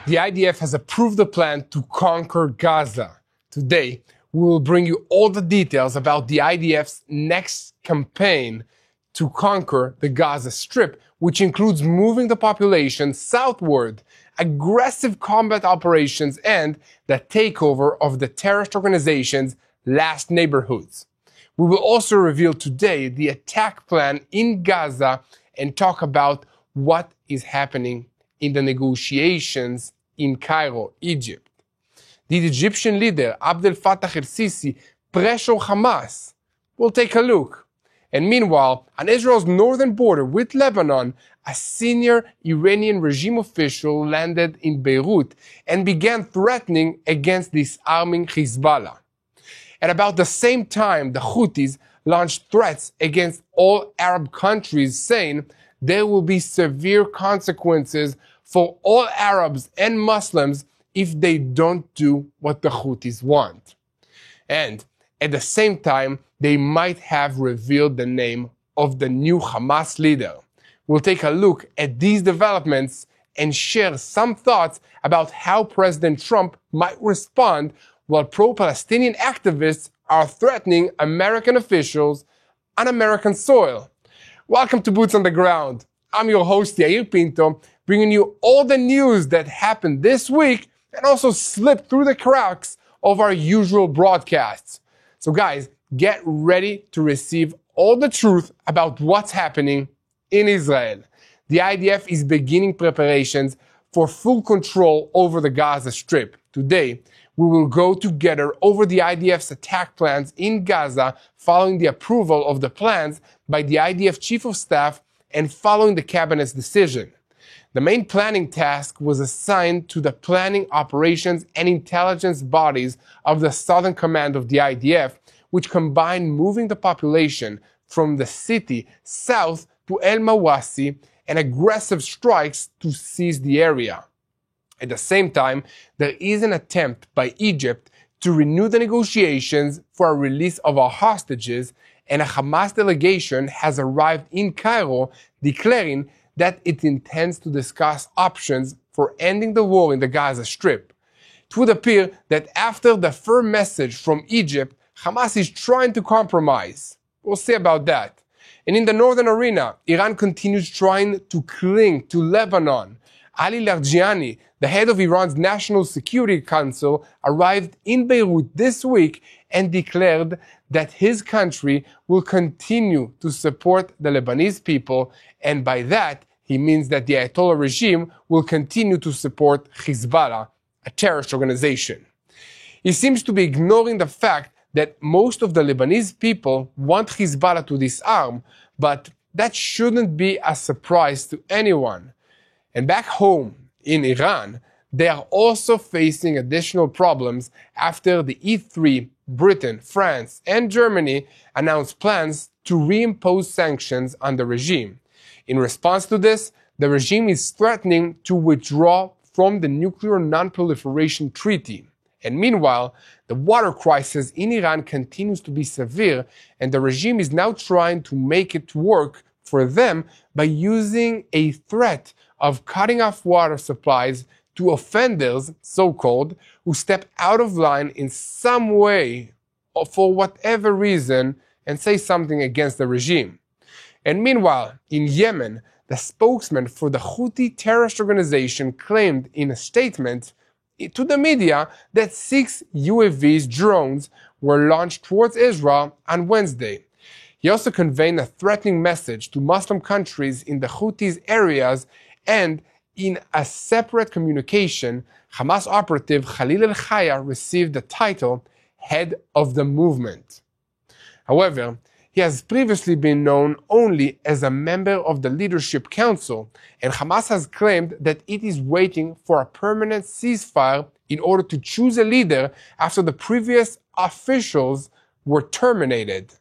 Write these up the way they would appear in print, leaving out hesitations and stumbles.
The IDF has approved a plan to conquer Gaza. Today, we will bring you all the details about the IDF's next campaign to conquer the Gaza Strip, which includes moving the population southward, aggressive combat operations, and the takeover of the terrorist organization's last neighborhoods. We will also reveal today the attack plan in Gaza and talk about what is happening in the negotiations in Cairo, Egypt. Did Egyptian leader Abdel Fattah el-Sisi pressure Hamas? We'll take a look. And meanwhile, on Israel's northern border with Lebanon, a senior Iranian regime official landed in Beirut and began threatening against disarming Hezbollah. At about the same time, the Houthis launched threats against all Arab countries, saying there will be severe consequences for all Arabs and Muslims if they don't do what the Houthis want. And at the same time, they might have revealed the name of the new Hamas leader. We'll take a look at these developments and share some thoughts about how President Trump might respond while pro-Palestinian activists are threatening American officials on American soil. Welcome to Boots on the Ground. I'm your host, Yair Pinto, bringing you all the news that happened this week and also slipped through the cracks of our usual broadcasts. So guys, get ready to receive all the truth about what's happening in Israel. The IDF is beginning preparations for full control over the Gaza Strip. Today, we will go together over the IDF's attack plans in Gaza following the approval of the plans by the IDF Chief of Staff and following the cabinet's decision. The main planning task was assigned to the planning, operations, and intelligence bodies of the Southern Command of the IDF, which combined moving the population from the city south to El Mawasi and aggressive strikes to seize the area. At the same time, there is an attempt by Egypt to renew the negotiations for a release of our hostages, and a Hamas delegation has arrived in Cairo declaring that it intends to discuss options for ending the war in the Gaza Strip. It would appear that after the firm message from Egypt, Hamas is trying to compromise. We'll see about that. And in the northern arena, Iran continues trying to cling to Lebanon. Ali Larijani, the head of Iran's National Security Council, arrived in Beirut this week and declared that his country will continue to support the Lebanese people, and by that, he means that the Ayatollah regime will continue to support Hezbollah, a terrorist organization. He seems to be ignoring the fact that most of the Lebanese people want Hezbollah to disarm, but that shouldn't be a surprise to anyone. And back home in Iran, they are also facing additional problems after the E3, Britain, France, and Germany announced plans to reimpose sanctions on the regime. In response to this, the regime is threatening to withdraw from the Nuclear Non-Proliferation Treaty. And meanwhile, the water crisis in Iran continues to be severe, and the regime is now trying to make it work for them by using a threat of cutting off water supplies to offenders, so-called, who step out of line in some way or for whatever reason and say something against the regime. And meanwhile, in Yemen, the spokesman for the Houthi terrorist organization claimed in a statement to the media that 6 UAVs drones were launched towards Israel on Wednesday. He also conveyed a threatening message to Muslim countries in the Houthis areas, and in a separate communication, Hamas operative Khalil al-Khaya received the title Head of the Movement. However, he has previously been known only as a member of the Leadership Council, and Hamas has claimed that it is waiting for a permanent ceasefire in order to choose a leader after the previous officials were terminated.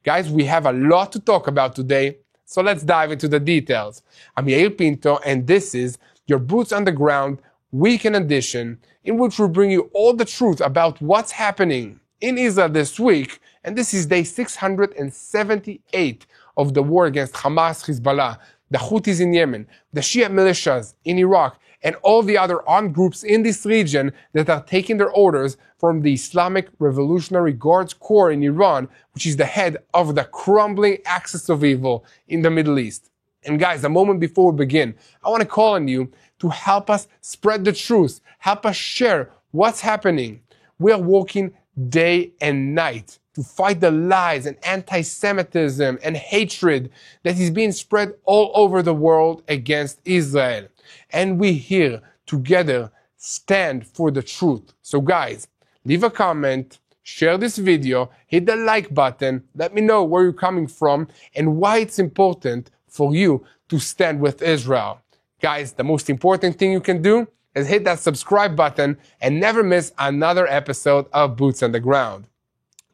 Guys, we have a lot to talk about today, so let's dive into the details. I'm Yair Pinto, and this is your Boots on the Ground Weekend Edition, in which we bring you all the truth about what's happening in Israel this week, and this is day 678 of the war against Hamas, Hezbollah, the Houthis in Yemen, the Shia militias in Iraq, and all the other armed groups in this region that are taking their orders from the Islamic Revolutionary Guards Corps in Iran, which is the head of the crumbling axis of evil in the Middle East. And guys, a moment before we begin, I want to call on you to help us spread the truth, help us share what's happening. We are working day and night to fight the lies and anti-Semitism and hatred that is being spread all over the world against Israel. And we here together stand for the truth. So guys, leave a comment, share this video, hit the like button, let me know where you're coming from and why it's important for you to stand with Israel. Guys, the most important thing you can do is hit that subscribe button and never miss another episode of Boots on the Ground.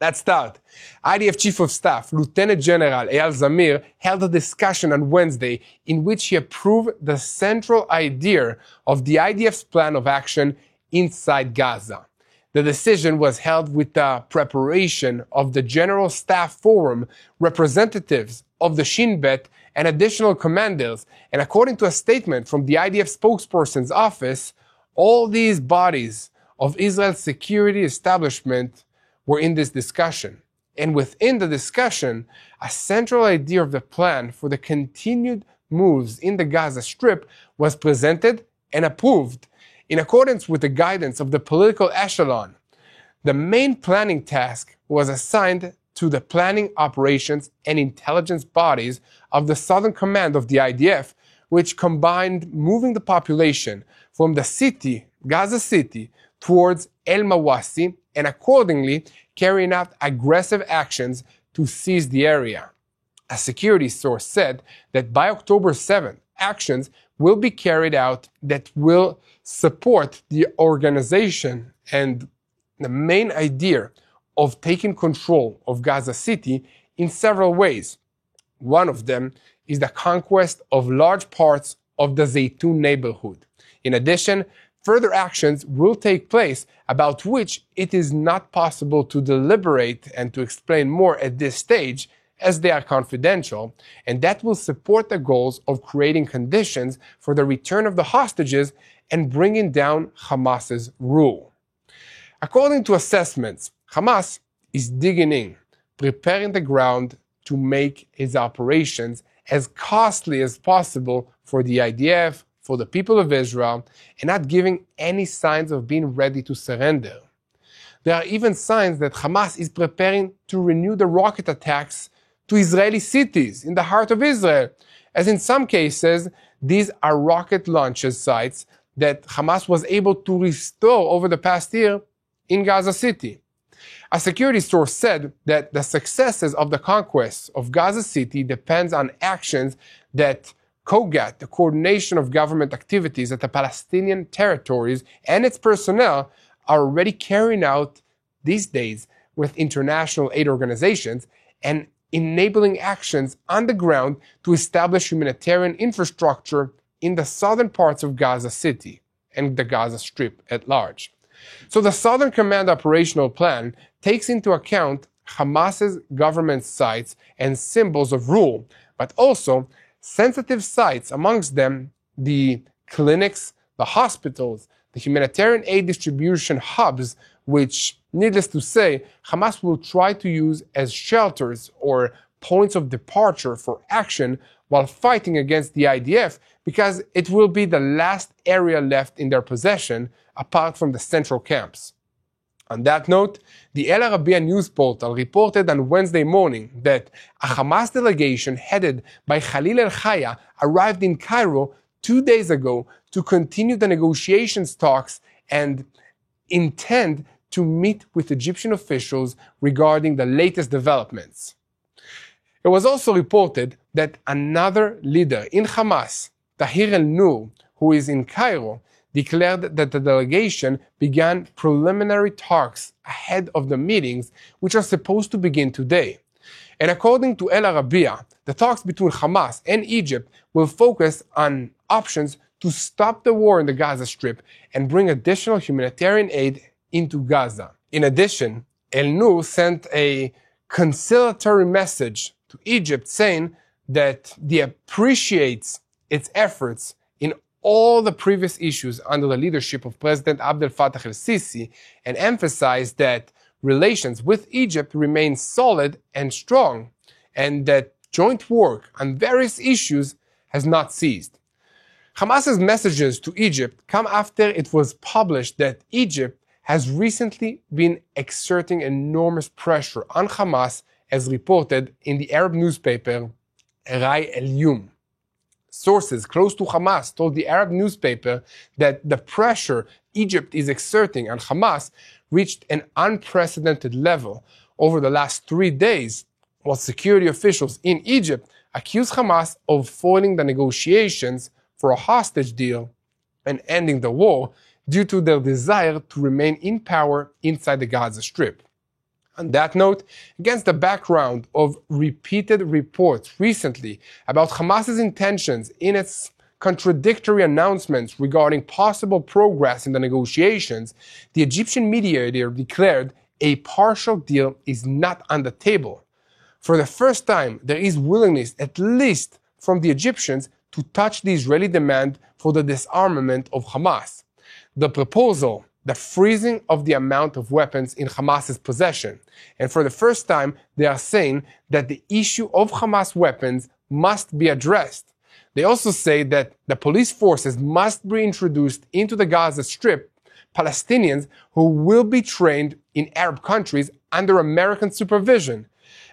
Let's start. IDF Chief of Staff, Lieutenant General Eyal Zamir, held a discussion on Wednesday in which he approved the central idea of the IDF's plan of action inside Gaza. The decision was held with the preparation of the General Staff Forum, representatives of the Shin Bet, and additional commanders, and according to a statement from the IDF spokesperson's office, all these bodies of Israel's security establishment were in this discussion. And within the discussion, a central idea of the plan for the continued moves in the Gaza Strip was presented and approved in accordance with the guidance of the political echelon. The main planning task was assigned to the planning, operations, and intelligence bodies of the Southern Command of the IDF, which combined moving the population from the city, Gaza City, towards El Mawasi, and accordingly carrying out aggressive actions to seize the area. A security source said that by October 7th, actions will be carried out that will support the organization and the main idea of taking control of Gaza City in several ways. One of them is the conquest of large parts of the Zaytun neighborhood. In addition, further actions will take place about which it is not possible to deliberate and to explain more at this stage, as they are confidential, and that will support the goals of creating conditions for the return of the hostages and bringing down Hamas's rule. According to assessments, Hamas is digging in, preparing the ground to make its operations as costly as possible for the IDF, for the people of Israel, and not giving any signs of being ready to surrender. There are even signs that Hamas is preparing to renew the rocket attacks to Israeli cities in the heart of Israel, as in some cases, these are rocket launches sites that Hamas was able to restore over the past year in Gaza City. A security source said that the successes of the conquest of Gaza City depends on actions that COGAT, the coordination of government activities at the Palestinian territories, and its personnel are already carrying out these days with international aid organizations and enabling actions on the ground to establish humanitarian infrastructure in the southern parts of Gaza City and the Gaza Strip at large. So the Southern Command operational plan takes into account Hamas's government sites and symbols of rule, but also sensitive sites, amongst them the clinics, the hospitals, the humanitarian aid distribution hubs, which, needless to say, Hamas will try to use as shelters or points of departure for action while fighting against the IDF, because it will be the last area left in their possession apart from the central camps. On that note, the El Arabiya news portal reported on Wednesday morning that a Hamas delegation headed by Khalil El-Khaya arrived in Cairo 2 days ago to continue the negotiations talks and intend to meet with Egyptian officials regarding the latest developments. It was also reported that another leader in Hamas, Tahir el-Nur, who is in Cairo, declared that the delegation began preliminary talks ahead of the meetings, which are supposed to begin today. And according to El Arabiya, the talks between Hamas and Egypt will focus on options to stop the war in the Gaza Strip and bring additional humanitarian aid into Gaza. In addition, El-Nur sent a conciliatory message to Egypt saying that they appreciates its efforts in all the previous issues under the leadership of President Abdel Fattah el-Sisi, and emphasized that relations with Egypt remain solid and strong, and that joint work on various issues has not ceased. Hamas's messages to Egypt come after it was published that Egypt has recently been exerting enormous pressure on Hamas, as reported in the Arab newspaper Rai El-Yum. Sources close to Hamas told the Arab newspaper that the pressure Egypt is exerting on Hamas reached an unprecedented level over the last 3 days, while security officials in Egypt accuse Hamas of foiling the negotiations for a hostage deal and ending the war due to their desire to remain in power inside the Gaza Strip. On that note, against the background of repeated reports recently about Hamas's intentions in its contradictory announcements regarding possible progress in the negotiations, the Egyptian mediator declared a partial deal is not on the table. For the first time, there is willingness, at least from the Egyptians, to touch the Israeli demand for the disarmament of Hamas. The proposal, the freezing of the amount of weapons in Hamas's possession. And for the first time, they are saying that the issue of Hamas weapons must be addressed. They also say that the police forces must be introduced into the Gaza Strip, Palestinians who will be trained in Arab countries under American supervision.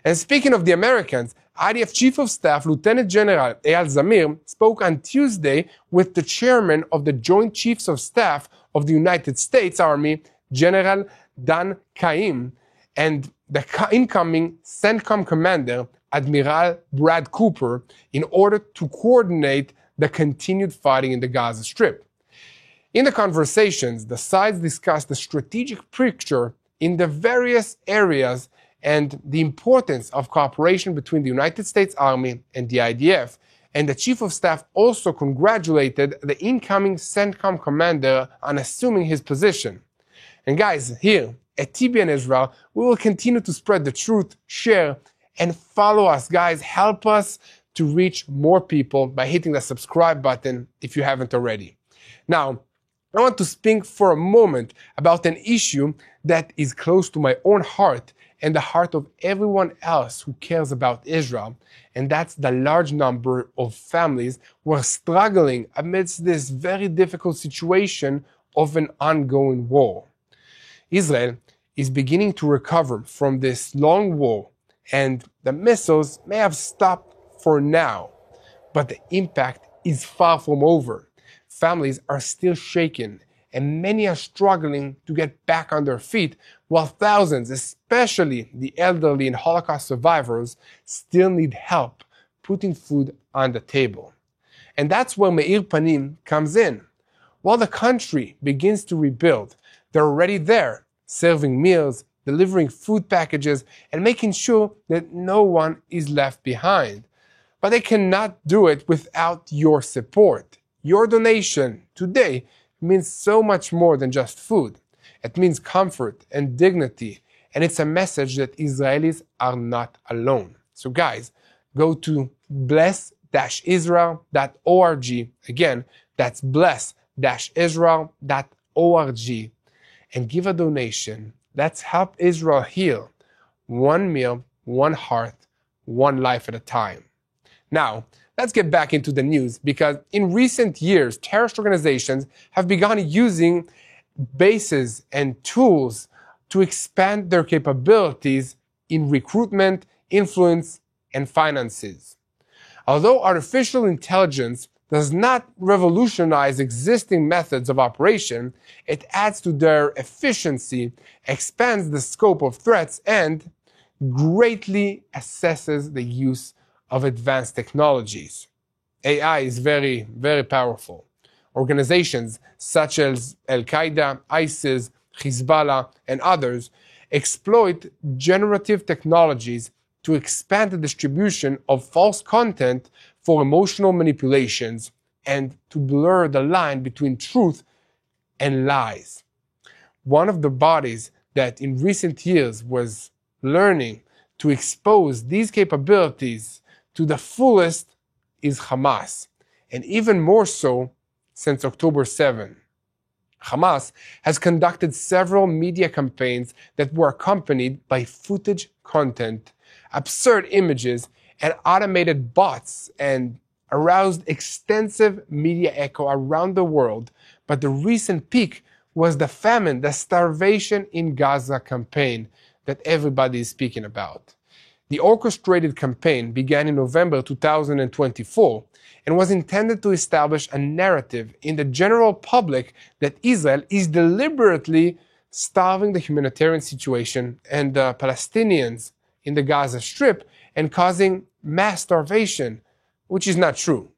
And speaking of the Americans, IDF Chief of Staff Lieutenant General Eyal Zamir spoke on Tuesday with the chairman of the Joint Chiefs of Staff of the United States Army, General Dan Caim, and the incoming CENTCOM commander, Admiral Brad Cooper, in order to coordinate the continued fighting in the Gaza Strip. In the conversations, the sides discussed the strategic picture in the various areas and the importance of cooperation between the United States Army and the IDF, and the Chief of Staff also congratulated the incoming CENTCOM commander on assuming his position. And guys, here at TBN Israel, we will continue to spread the truth, share, and follow us. Guys, help us to reach more people by hitting the subscribe button if you haven't already. Now, I want to speak for a moment about an issue that is close to my own heart and the heart of everyone else who cares about Israel, and that's the large number of families who are struggling amidst this very difficult situation of an ongoing war. Israel is beginning to recover from this long war, and the missiles may have stopped for now, but the impact is far from over. Families are still shaken, and many are struggling to get back on their feet, while thousands, especially the elderly and Holocaust survivors, still need help putting food on the table. And that's where Meir Panim comes in. While the country begins to rebuild, they're already there, serving meals, delivering food packages, and making sure that no one is left behind. But they cannot do it without your support. Your donation today means so much more than just food. It means comfort and dignity, and it's a message that Israelis are not alone. So guys, go to bless-israel.org. Again, that's bless-israel.org, and give a donation. Let's help Israel heal, one meal, one heart, one life at a time. Now, let's get back into the news, because in recent years, terrorist organizations have begun using bases and tools to expand their capabilities in recruitment, influence, and finances. Although artificial intelligence does not revolutionize existing methods of operation, it adds to their efficiency, expands the scope of threats, and greatly assesses the use of advanced technologies. AI is very, very powerful. Organizations such as Al-Qaeda, ISIS, Hezbollah, and others exploit generative technologies to expand the distribution of false content for emotional manipulations and to blur the line between truth and lies. One of the bodies that in recent years was learning to expose these capabilities to the fullest is Hamas, and even more so since October 7. Hamas has conducted several media campaigns that were accompanied by footage content, absurd images, and automated bots, and aroused extensive media echo around the world. But the recent peak was the famine, the starvation in Gaza campaign that everybody is speaking about. The orchestrated campaign began in November 2024 and was intended to establish a narrative in the general public that Israel is deliberately starving the humanitarian situation and the Palestinians in the Gaza Strip and causing mass starvation, which is not true.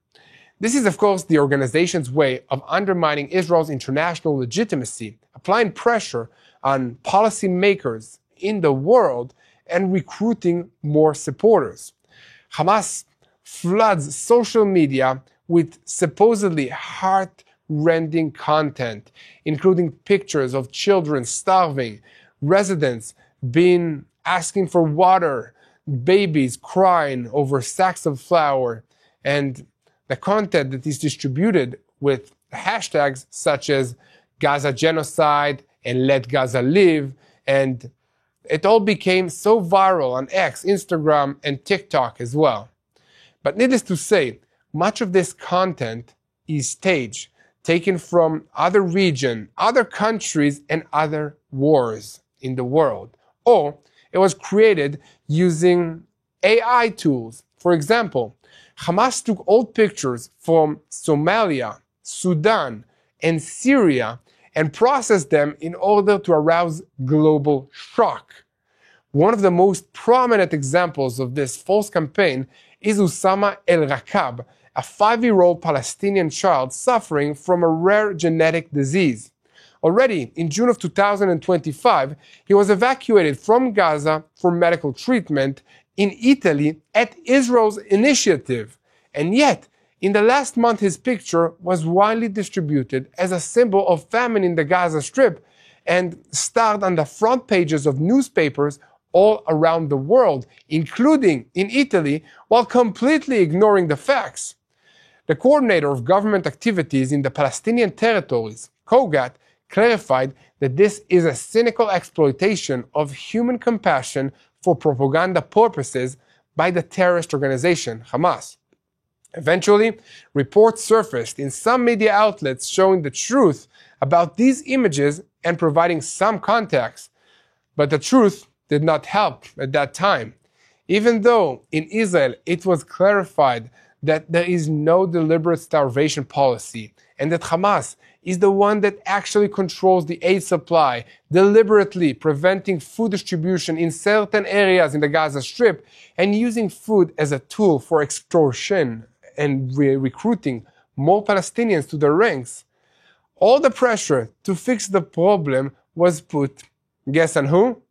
This is, of course, the organization's way of undermining Israel's international legitimacy, applying pressure on policymakers in the world, and recruiting more supporters. Hamas floods social media with supposedly heart-rending content, including pictures of children starving, residents asking for water, babies crying over sacks of flour, and the content that is distributed with hashtags such as Gaza Genocide and Let Gaza Live, and it all became so viral on X, Instagram, and TikTok as well. But needless to say, much of this content is staged, taken from other regions, other countries, and other wars in the world. Or it was created using AI tools. For example, Hamas took old pictures from Somalia, Sudan, and Syria and processed them in order to arouse global shock. One of the most prominent examples of this false campaign is Usama el-Rakab, a 5-year-old Palestinian child suffering from a rare genetic disease. Already in June of 2025, he was evacuated from Gaza for medical treatment in Italy at Israel's initiative. And yet, in the last month, his picture was widely distributed as a symbol of famine in the Gaza Strip and starred on the front pages of newspapers all around the world, including in Italy, while completely ignoring the facts. The coordinator of government activities in the Palestinian territories, Kogat, clarified that this is a cynical exploitation of human compassion for propaganda purposes by the terrorist organization Hamas. Eventually, reports surfaced in some media outlets showing the truth about these images and providing some context. But the truth did not help at that time. Even though in Israel it was clarified that there is no deliberate starvation policy and that Hamas is the one that actually controls the aid supply, deliberately preventing food distribution in certain areas in the Gaza Strip and using food as a tool for extortion and recruiting more Palestinians to the ranks. All the pressure to fix the problem was put, guess on who?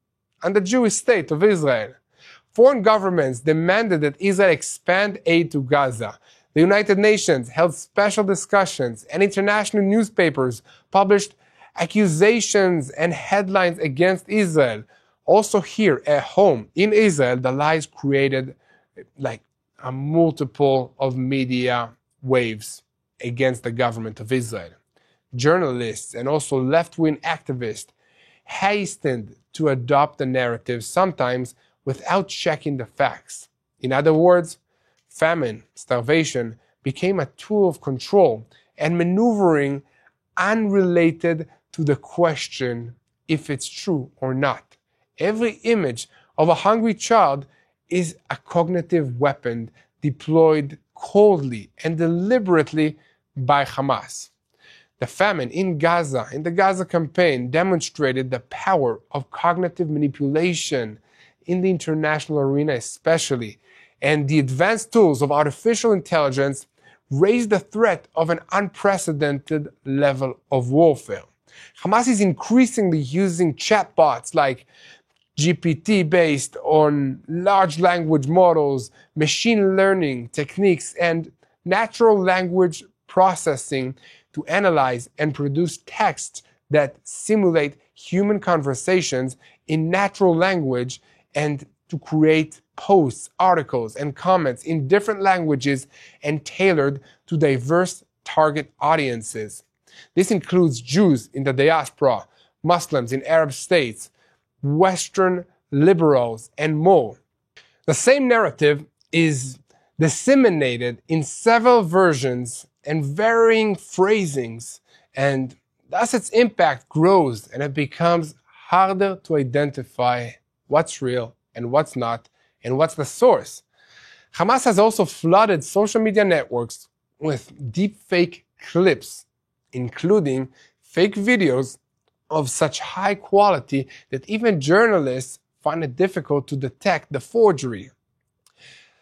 On the Jewish state of Israel. Foreign governments demanded that Israel expand aid to Gaza. The United Nations held special discussions, and international newspapers published accusations and headlines against Israel. Also here at home in Israel, the lies created like a multiple of media waves against the government of Israel. Journalists and also left-wing activists hastened to adopt the narrative, sometimes without checking the facts. In other words, famine, starvation became a tool of control and maneuvering unrelated to the question if it's true or not. Every image of a hungry child is a cognitive weapon deployed coldly and deliberately by Hamas. The famine in Gaza, in the Gaza campaign, demonstrated the power of cognitive manipulation in the international arena especially, and the advanced tools of artificial intelligence raised the threat of an unprecedented level of warfare. Hamas is increasingly using chatbots like GPT based on large language models, machine learning techniques, and natural language processing to analyze and produce texts that simulate human conversations in natural language and to create posts, articles, and comments in different languages and tailored to diverse target audiences. This includes Jews in the diaspora, Muslims in Arab states, Western liberals, and more. The same narrative is disseminated in several versions and varying phrasings, and thus its impact grows and it becomes harder to identify what's real and what's not, and what's the source. Hamas has also flooded social media networks with deepfake clips, including fake videos of such high quality that even journalists find it difficult to detect the forgery.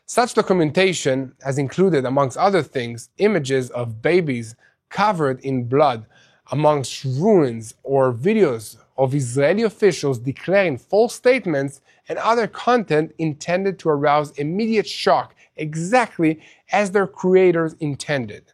Such documentation has included, amongst other things, images of babies covered in blood amongst ruins, or videos of Israeli officials declaring false statements and other content intended to arouse immediate shock, exactly as their creators intended.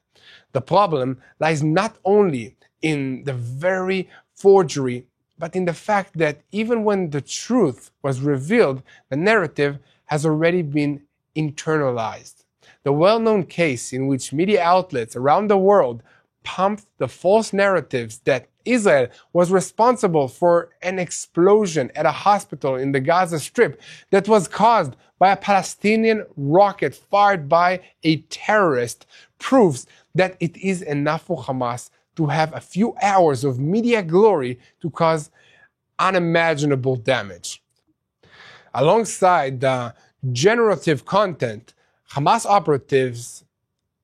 The problem lies not only in the very forgery, but in the fact that even when the truth was revealed, the narrative has already been internalized. The well-known case in which media outlets around the world pumped the false narratives that Israel was responsible for an explosion at a hospital in the Gaza Strip that was caused by a Palestinian rocket fired by a terrorist proves that it is enough for Hamas to have a few hours of media glory to cause unimaginable damage. Alongside the generative content, Hamas operatives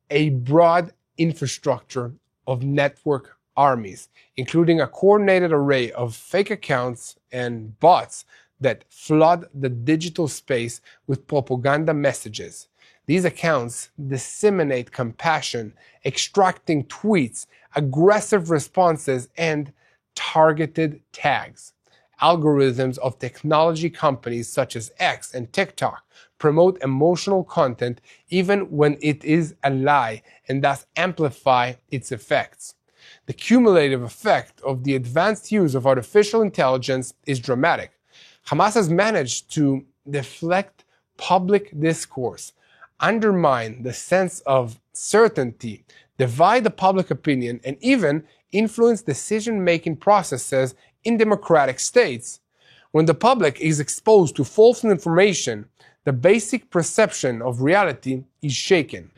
a broad infrastructure of network armies, including a coordinated array of fake accounts and bots that flood the digital space with propaganda messages. These accounts disseminate compassion, extracting tweets, aggressive responses, and targeted tags. Algorithms of technology companies such as X and TikTok promote emotional content even when it is a lie, and thus amplify its effects. The cumulative effect of the advanced use of artificial intelligence is dramatic. Hamas has managed to deflect public discourse, undermine the sense of certainty, divide the public opinion, and even influence decision-making processes in democratic states. When the public is exposed to false information, the basic perception of reality is shaken.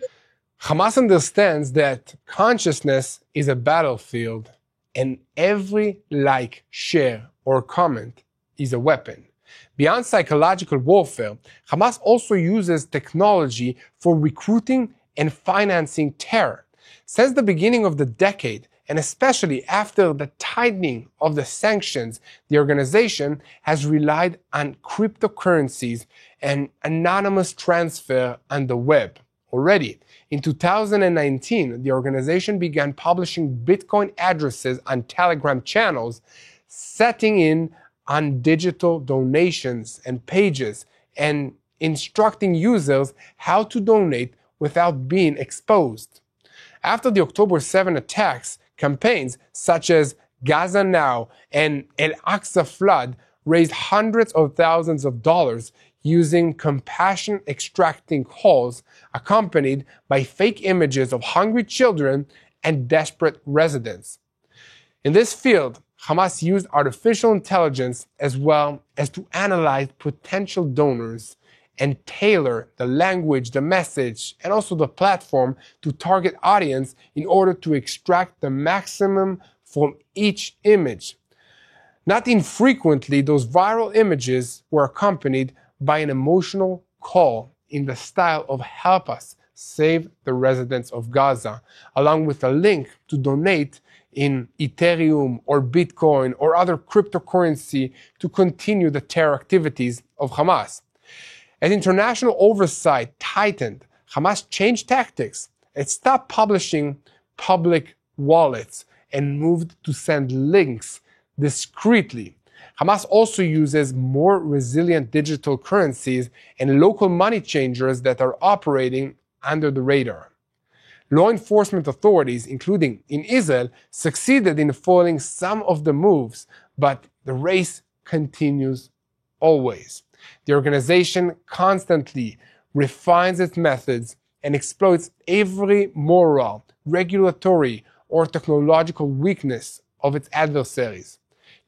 Hamas understands that consciousness is a battlefield, and every like, share, or comment is a weapon. Beyond psychological warfare, Hamas also uses technology for recruiting and financing terror. Since the beginning of the decade, and especially after the tightening of the sanctions, the organization has relied on cryptocurrencies and anonymous transfer on the web. Already, in 2019, the organization began publishing Bitcoin addresses on Telegram channels, setting in on digital donations and pages, and instructing users how to donate without being exposed. After the October 7 attacks, campaigns such as Gaza Now and Al-Aqsa Flood raised hundreds of thousands of dollars using compassion-extracting calls accompanied by fake images of hungry children and desperate residents. In this field, Hamas used artificial intelligence as well as to analyze potential donors and tailor the language, the message, and also the platform to target audience in order to extract the maximum from each image. Not infrequently, those viral images were accompanied by an emotional call in the style of "Help us save the residents of Gaza," along with a link to donate in Ethereum or Bitcoin or other cryptocurrency to continue the terror activities of Hamas. As international oversight tightened, Hamas changed tactics. It stopped publishing public wallets and moved to send links discreetly. Hamas also uses more resilient digital currencies and local money changers that are operating under the radar. Law enforcement authorities, including in Israel, succeeded in foiling some of the moves, but the race continues always. The organization constantly refines its methods and exploits every moral, regulatory, or technological weakness of its adversaries.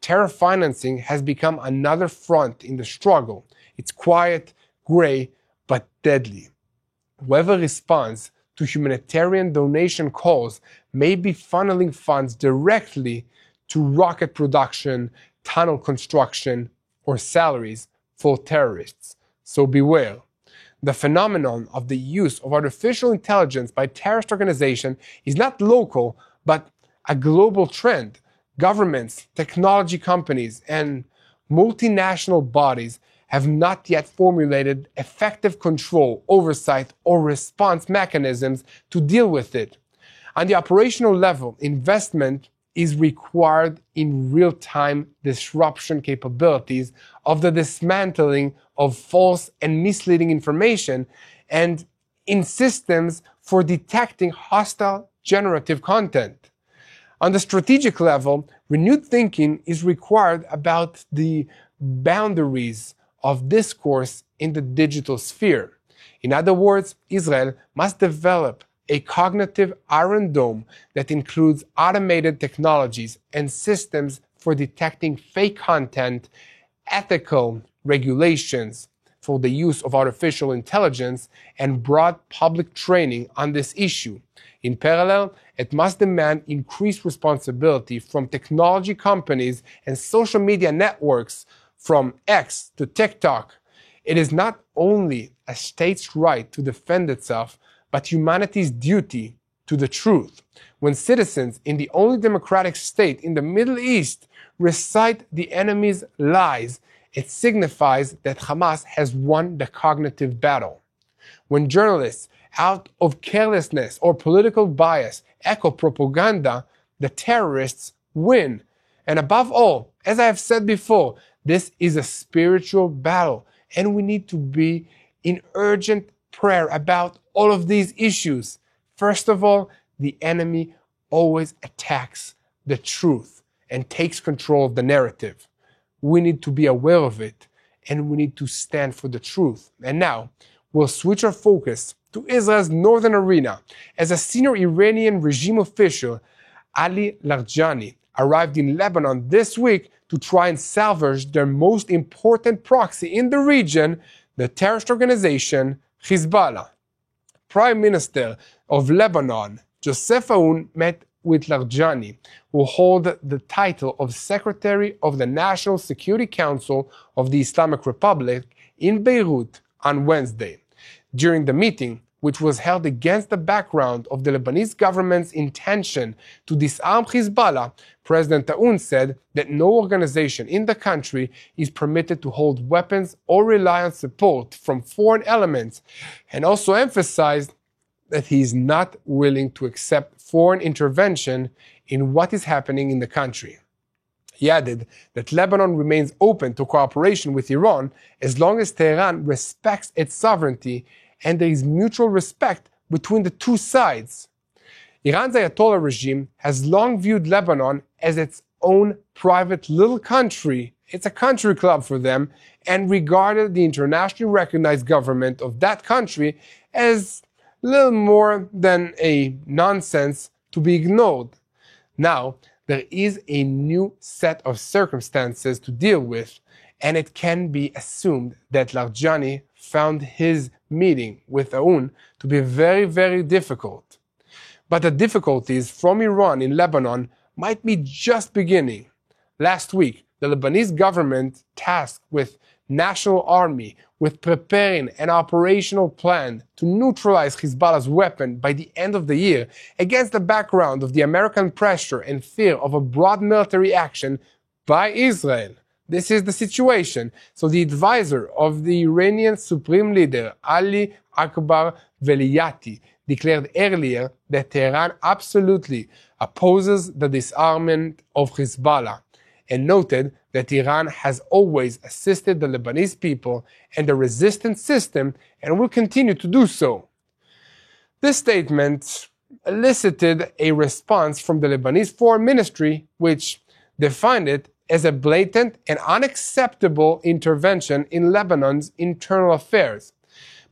Terror financing has become another front in the struggle. It's quiet, gray, but deadly. Whoever responds to humanitarian donation calls may be funneling funds directly to rocket production, tunnel construction, or salaries for terrorists. So beware. The phenomenon of the use of artificial intelligence by terrorist organizations is not local, but a global trend. Governments, technology companies, and multinational bodies have not yet formulated effective control, oversight, or response mechanisms to deal with it. On the operational level, investment is required in real-time disruption capabilities of the dismantling of false and misleading information and in systems for detecting hostile generative content. On the strategic level, renewed thinking is required about the boundaries of discourse in the digital sphere. In other words, Israel must develop a cognitive iron dome that includes automated technologies and systems for detecting fake content, ethical regulations for the use of artificial intelligence, and broad public training on this issue. In parallel, it must demand increased responsibility from technology companies and social media networks, from X to TikTok. It is not only a state's right to defend itself, but humanity's duty to the truth. When citizens in the only democratic state in the Middle East recite the enemy's lies, it signifies that Hamas has won the cognitive battle. When journalists, out of carelessness or political bias, echo propaganda, the terrorists win. And above all, as I have said before, this is a spiritual battle, and we need to be in urgent prayer about all of these issues. First of all, the enemy always attacks the truth and takes control of the narrative. We need to be aware of it, and we need to stand for the truth. And now, we'll switch our focus to Israel's northern arena, as a senior Iranian regime official, Ali Larijani, arrived in Lebanon this week to try and salvage their most important proxy in the region, the terrorist organization Hezbollah. Prime Minister of Lebanon, Joseph Aoun, met with Larijani, who hold the title of Secretary of the National Security Council of the Islamic Republic, in Beirut on Wednesday. During the meeting, which was held against the background of the Lebanese government's intention to disarm Hezbollah, President Aoun said that no organization in the country is permitted to hold weapons or rely on support from foreign elements, and also emphasized that he is not willing to accept foreign intervention in what is happening in the country. He added that Lebanon remains open to cooperation with Iran as long as Tehran respects its sovereignty and there is mutual respect between the two sides. Iran's Ayatollah regime has long viewed Lebanon as its own private little country. It's a country club for them, and regarded the internationally recognized government of that country as little more than a nonsense to be ignored. Now, there is a new set of circumstances to deal with, and it can be assumed that Larijani found his meeting with Aoun to be very, very difficult. But the difficulties from Iran in Lebanon might be just beginning. Last week, the Lebanese government tasked with national army with preparing an operational plan to neutralize Hezbollah's weapon by the end of the year, against the background of the American pressure and fear of a broad military action by Israel. This is the situation. So the advisor of the Iranian Supreme Leader, Ali Akbar Velayati, declared earlier that Tehran absolutely opposes the disarmament of Hezbollah, and noted that Iran has always assisted the Lebanese people and the resistance system and will continue to do so. This statement elicited a response from the Lebanese Foreign Ministry, which defined it as a blatant and unacceptable intervention in Lebanon's internal affairs.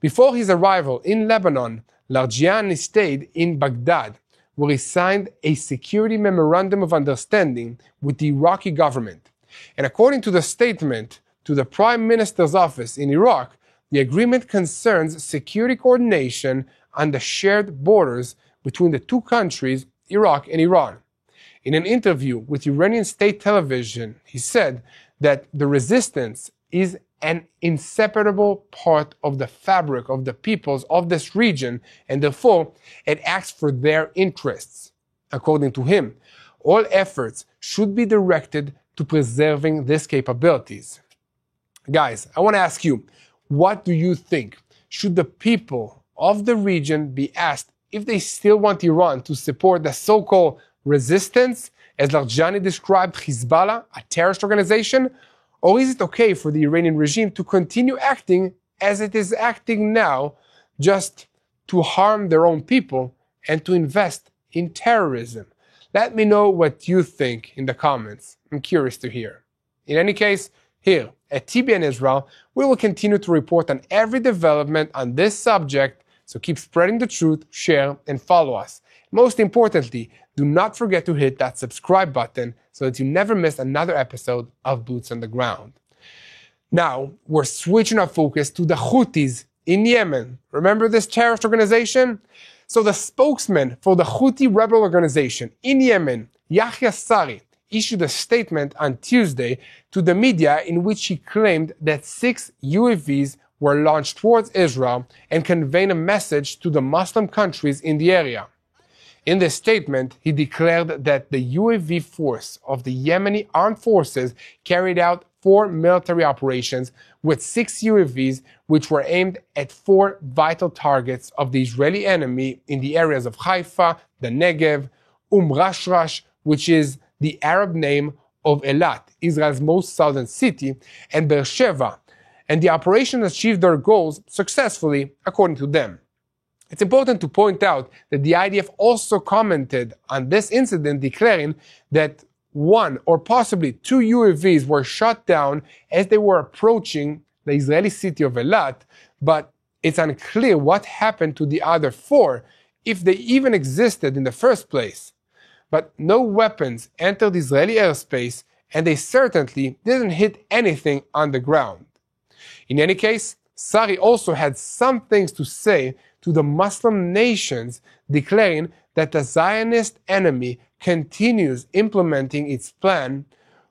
Before his arrival in Lebanon, Lajdani stayed in Baghdad, where he signed a security memorandum of understanding with the Iraqi government. And according to the statement to the Prime Minister's office in Iraq, the agreement concerns security coordination on the shared borders between the two countries, Iraq and Iran. In an interview with Iranian state television, he said that the resistance is an inseparable part of the fabric of the peoples of this region, and therefore it acts for their interests. According to him, all efforts should be directed to preserving these capabilities. Guys, I want to ask you, what do you think? Should the people of the region be asked if they still want Iran to support the so-called resistance, as Lajdani described Hezbollah, a terrorist organization? Or is it okay for the Iranian regime to continue acting as it is acting now, just to harm their own people and to invest in terrorism? Let me know what you think in the comments. I'm curious to hear. In any case, here at TBN Israel, we will continue to report on every development on this subject, so keep spreading the truth, share, and follow us. Most importantly, do not forget to hit that subscribe button so that you never miss another episode of Boots on the Ground. Now, we're switching our focus to the Houthis in Yemen. Remember this terrorist organization? So the spokesman for the Houthi rebel organization in Yemen, Yahya Sari, issued a statement on Tuesday to the media in which he claimed that 6 UAVs were launched towards Israel and conveyed a message to the Muslim countries in the area. In this statement, he declared that the UAV force of the Yemeni armed forces carried out 4 military operations with 6 UAVs, which were aimed at 4 vital targets of the Israeli enemy in the areas of Haifa, the Negev, Rashrash, which is the Arab name of Eilat, Israel's most southern city, and Beersheba. And the operation achieved their goals successfully, according to them. It's important to point out that the IDF also commented on this incident, declaring that 1 or possibly 2 UAVs were shot down as they were approaching the Israeli city of Eilat, but it's unclear what happened to the other 4, if they even existed in the first place. But no weapons entered Israeli airspace, and they certainly didn't hit anything on the ground. In any case, Sari also had some things to say to the Muslim nations, declaring that the Zionist enemy continues implementing its plan,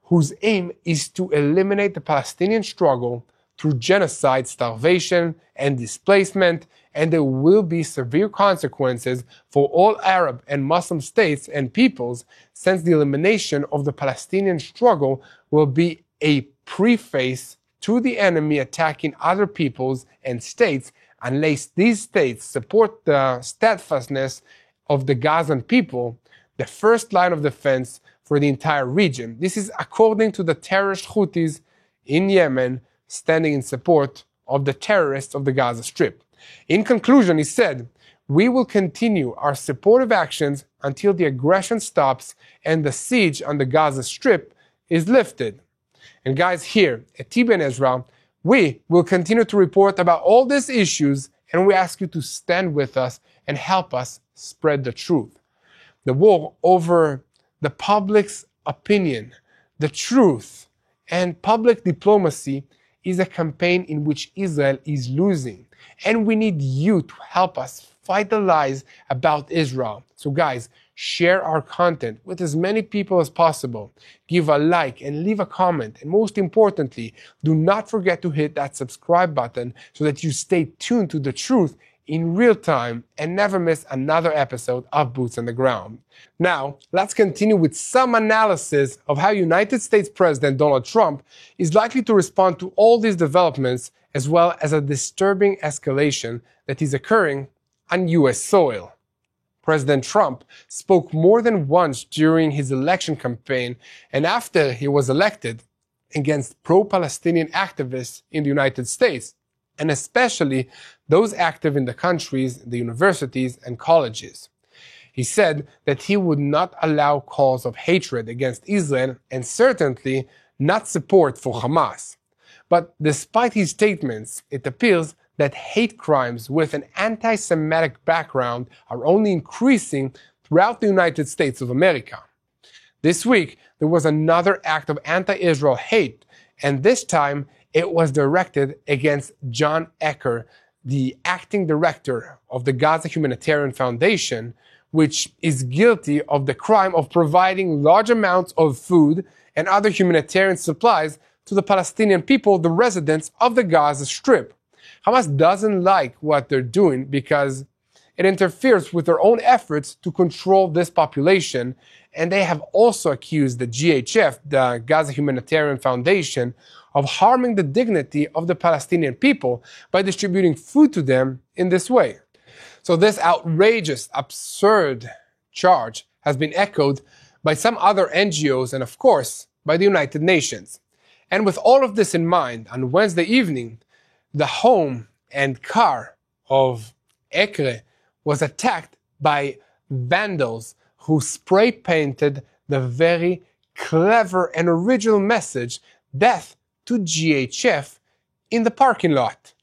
whose aim is to eliminate the Palestinian struggle through genocide, starvation, and displacement, and there will be severe consequences for all Arab and Muslim states and peoples, since the elimination of the Palestinian struggle will be a preface to the enemy attacking other peoples and states, unless these states support the steadfastness of the Gazan people, the first line of defense for the entire region. This is according to the terrorist Houthis in Yemen, standing in support of the terrorists of the Gaza Strip. In conclusion, he said, "We will continue our supportive actions until the aggression stops and the siege on the Gaza Strip is lifted." And guys, here at TBN Israel, we will continue to report about all these issues, and we ask you to stand with us and help us spread the truth. The war over the public's opinion, the truth, and public diplomacy is a campaign in which Israel is losing. And we need you to help us fight the lies about Israel. So guys, share our content with as many people as possible. Give a like and leave a comment. And most importantly, do not forget to hit that subscribe button so that you stay tuned to the truth in real time and never miss another episode of Boots on the Ground. Now, let's continue with some analysis of how United States President Donald Trump is likely to respond to all these developments, as well as a disturbing escalation that is occurring on U.S. soil. President Trump spoke more than once during his election campaign and after he was elected against pro-Palestinian activists in the United States, and especially those active in the countries, the universities, and colleges. He said that he would not allow calls of hatred against Israel and certainly not support for Hamas. But despite his statements, it appears that hate crimes with an anti-Semitic background are only increasing throughout the United States of America. This week, there was another act of anti-Israel hate, and this time it was directed against John Ecker, the acting director of the Gaza Humanitarian Foundation, which is guilty of the crime of providing large amounts of food and other humanitarian supplies to the Palestinian people, the residents of the Gaza Strip. Hamas doesn't like what they're doing because it interferes with their own efforts to control this population, and they have also accused the GHF, the Gaza Humanitarian Foundation, of harming the dignity of the Palestinian people by distributing food to them in this way. So this outrageous, absurd charge has been echoed by some other NGOs and, of course, by the United Nations. And with all of this in mind, on Wednesday evening, the home and car of Ekre was attacked by vandals who spray painted the very clever and original message, "Death to GHF," in the parking lot.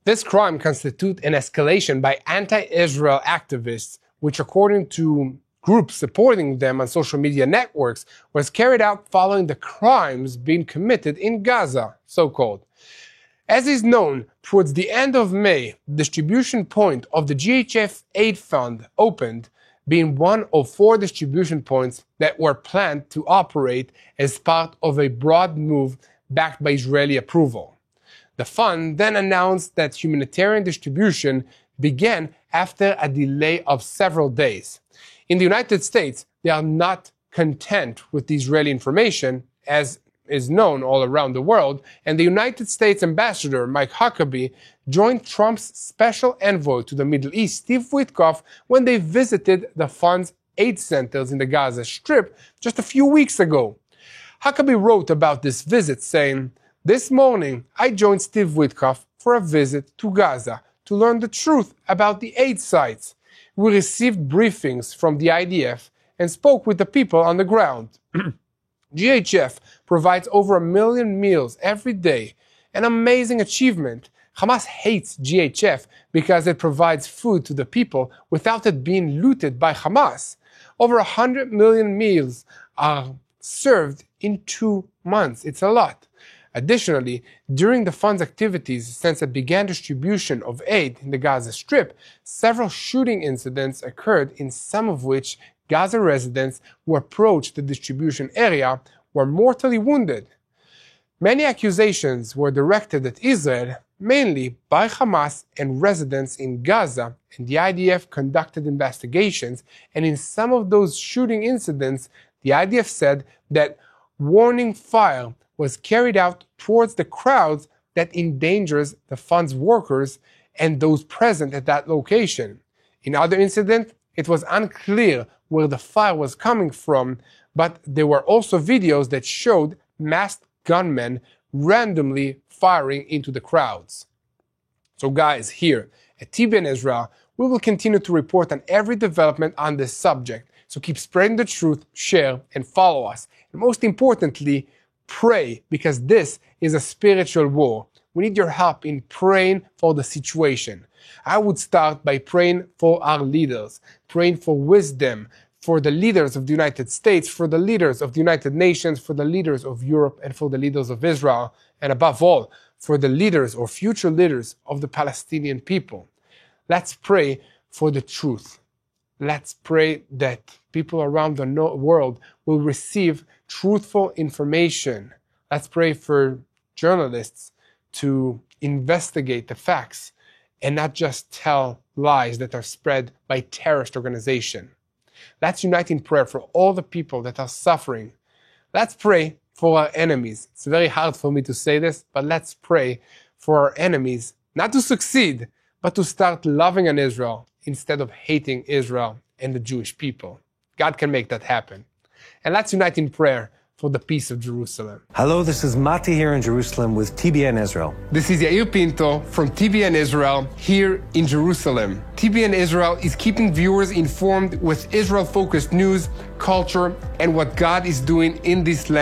This crime constitutes an escalation by anti-Israel activists, which, according to groups supporting them on social media networks, was carried out following the crimes being committed in Gaza, so-called. As is known, towards the end of May, the distribution point of the GHF aid fund opened, being one of 4 distribution points that were planned to operate as part of a broad move backed by Israeli approval. The fund then announced that humanitarian distribution began after a delay of several days. In the United States, they are not content with the Israeli information, as is known all around the world, and the United States Ambassador Mike Huckabee joined Trump's special envoy to the Middle East, Steve Witkoff, when they visited the fund's aid centers in the Gaza Strip just a few weeks ago. Huckabee wrote about this visit, saying, "This morning, I joined Steve Witkoff for a visit to Gaza to learn the truth about the aid sites. We received briefings from the IDF and spoke with the people on the ground. GHF provides over 1 million meals every day, an amazing achievement. Hamas hates GHF because it provides food to the people without it being looted by Hamas. Over 100 million meals are served in 2 months. It's a lot." Additionally, during the fund's activities since it began distribution of aid in the Gaza Strip, several shooting incidents occurred, in some of which Gaza residents who approached the distribution area were mortally wounded. Many accusations were directed at Israel, mainly by Hamas and residents in Gaza, and the IDF conducted investigations, and in some of those shooting incidents, the IDF said that warning fire was carried out towards the crowds that endangers the fund's workers and those present at that location. In other incidents, it was unclear where the fire was coming from, but there were also videos that showed masked gunmen randomly firing into the crowds. So guys, here at TBN Israel, we will continue to report on every development on this subject. So keep spreading the truth, share, and follow us. And most importantly, pray, because this is a spiritual war. We need your help in praying for the situation. I would start by praying for our leaders, praying for wisdom, for the leaders of the United States, for the leaders of the United Nations, for the leaders of Europe, and for the leaders of Israel, and above all, for the leaders or future leaders of the Palestinian people. Let's pray for the truth. Let's pray that people around the world will receive truthful information. Let's pray for journalists to investigate the facts and not just tell lies that are spread by terrorist organizations. Let's unite in prayer for all the people that are suffering. Let's pray for our enemies. It's very hard for me to say this, but let's pray for our enemies, not to succeed, but to start loving on Israel instead of hating Israel and the Jewish people. God can make that happen. And let's unite in prayer for the peace of Jerusalem. Hello, this is Mati here in Jerusalem with TBN Israel. This is Yair Pinto from TBN Israel here in Jerusalem. TBN Israel is keeping viewers informed with Israel-focused news, culture, and what God is doing in this land.